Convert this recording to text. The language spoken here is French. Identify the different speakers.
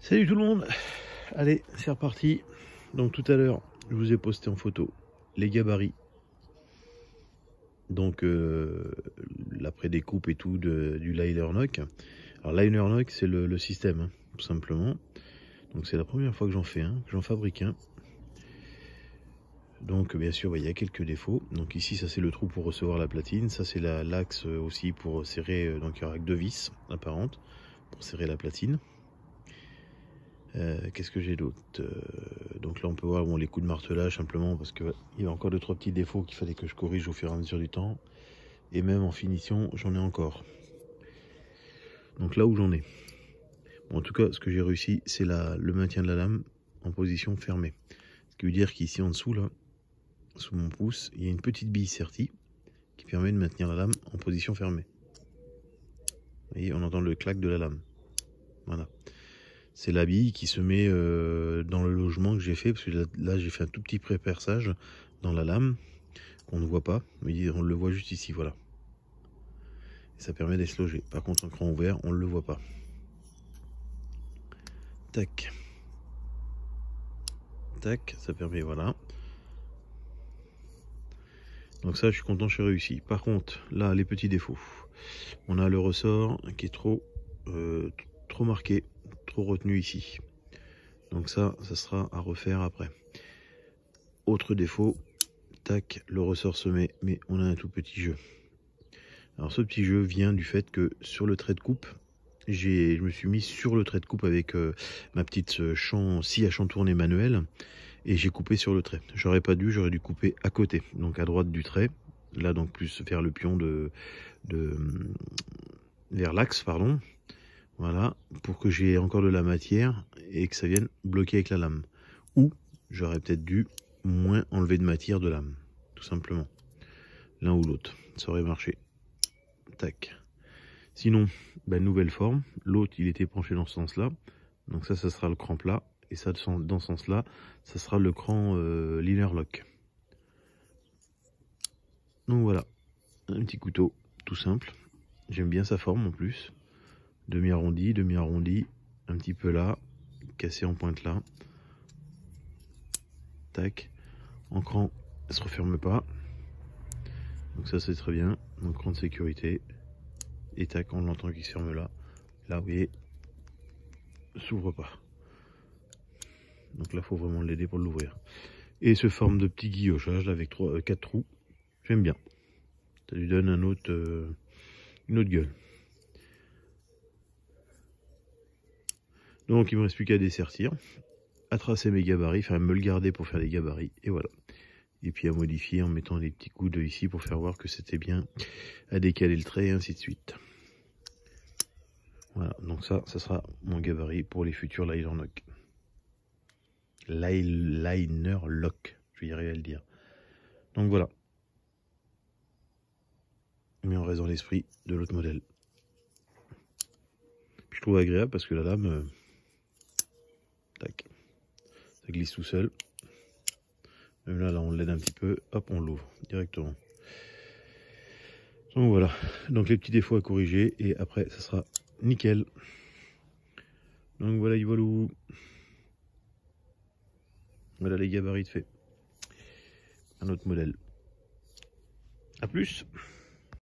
Speaker 1: Salut tout le monde. Allez, c'est reparti. Donc tout à l'heure, je vous ai posté en photo les gabarits. Donc l'après-découpe et tout du liner knock. Alors liner knock, c'est le système, hein, tout simplement. Donc c'est la première fois que j'en fais un, que j'en fabrique un. Donc bien sûr, il y a quelques défauts. Donc ici, ça c'est le trou pour recevoir la platine. Ça c'est l'axe aussi pour serrer. Donc il y aura que deux vis apparentes pour serrer la platine. Qu'est-ce que j'ai d'autre? Donc là on peut voir bon, les coups de martelage simplement parce qu'il y a encore 2-3 petits défauts qu'il fallait que je corrige au fur et à mesure du temps. Et même en finition j'en ai encore. Donc là où j'en ai. Bon, en tout cas ce que j'ai réussi c'est le maintien de la lame en position fermée. Ce qui veut dire qu'ici en dessous là, sous mon pouce, il y a une petite bille sertie qui permet de maintenir la lame en position fermée. Vous voyez, on entend le clac de la lame. Voilà. C'est la bille qui se met dans le logement que j'ai fait, parce que là j'ai fait un tout petit pré-perçage dans la lame, qu'on ne voit pas, mais on le voit juste ici, voilà. Et ça permet d'être logé. Par contre, en cran ouvert, on ne le voit pas. Tac. Tac, ça permet, voilà. Donc ça, je suis content, j'ai réussi. Par contre, là, les petits défauts. On a le ressort qui est trop marqué, trop retenu ici. Donc ça sera à refaire après. Autre défaut, tac, le ressort se met, mais on a un tout petit jeu. Alors ce petit jeu vient du fait que sur le trait de coupe, je me suis mis sur le trait de coupe avec ma petite scie à chantourner manuelle et j'ai coupé sur le trait. J'aurais pas dû, j'aurais dû couper à côté, donc à droite du trait, là donc plus vers le pion vers l'axe, pardon. Voilà, pour que j'ai encore de la matière et que ça vienne bloquer avec la lame. Ou j'aurais peut-être dû moins enlever de matière de lame, tout simplement. L'un ou l'autre, ça aurait marché. Tac. Sinon, nouvelle forme. L'autre, il était penché dans ce sens-là. Donc ça sera le cran plat. Et ça, dans ce sens-là, ça sera le cran liner lock. Donc voilà, un petit couteau, tout simple. J'aime bien sa forme en plus. Demi-arrondi, un petit peu là, cassé en pointe là. Tac. En cran, elle se referme pas. Donc ça, c'est très bien. Donc cran de sécurité. Et tac, on l'entend qui se ferme là. Là, vous voyez, s'ouvre pas. Donc là, il faut vraiment l'aider pour l'ouvrir. Et ce forme de petit guillochage là, avec 4 trous. J'aime bien. Ça lui donne une autre gueule. Donc il me reste plus qu'à dessertir, à tracer mes gabarits, enfin me le garder pour faire les gabarits. Et voilà. Et puis à modifier en mettant des petits coups de ici pour faire voir que c'était bien, à décaler le trait et ainsi de suite. Voilà, donc ça sera mon gabarit pour les futurs liner lock. Liner lock, je vais y arriver à le dire. Donc voilà. Mais on reste dans l'esprit de l'autre modèle. Puis je trouve agréable parce que la lame, tac, ça glisse tout seul. Même là on l'aide un petit peu, hop, on l'ouvre directement. Donc voilà, donc les petits défauts à corriger et après ça sera nickel. Donc voilà, voilà les gabarits de fait. Un autre modèle. A plus.